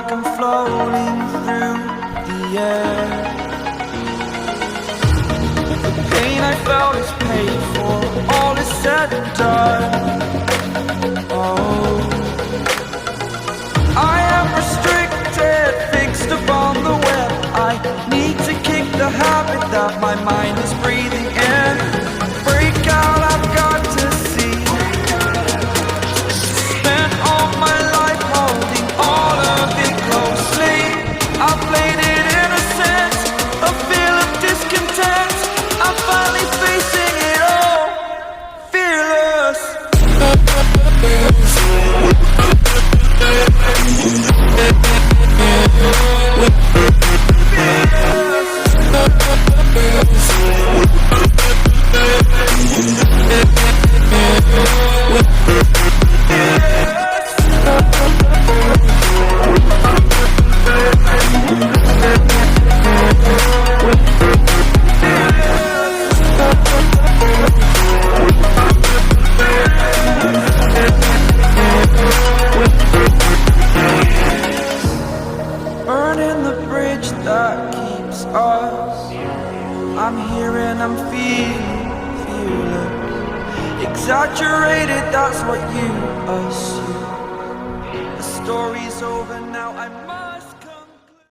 like I'm floating through the air. The pain I felt is paid for, all is said and done. Oh, I am restricted, fixed upon the web. I need to kick the habit that my mind is breathing in. Break out, I've got to see. Spent all my life holding all of it closely. I played it innocent, a feel of discontent. I'm finally facing it all, fearless. Burning the bridge that keeps us. I'm here and I'm feeling exaggerated, that's what you assume. The story's over now, I'm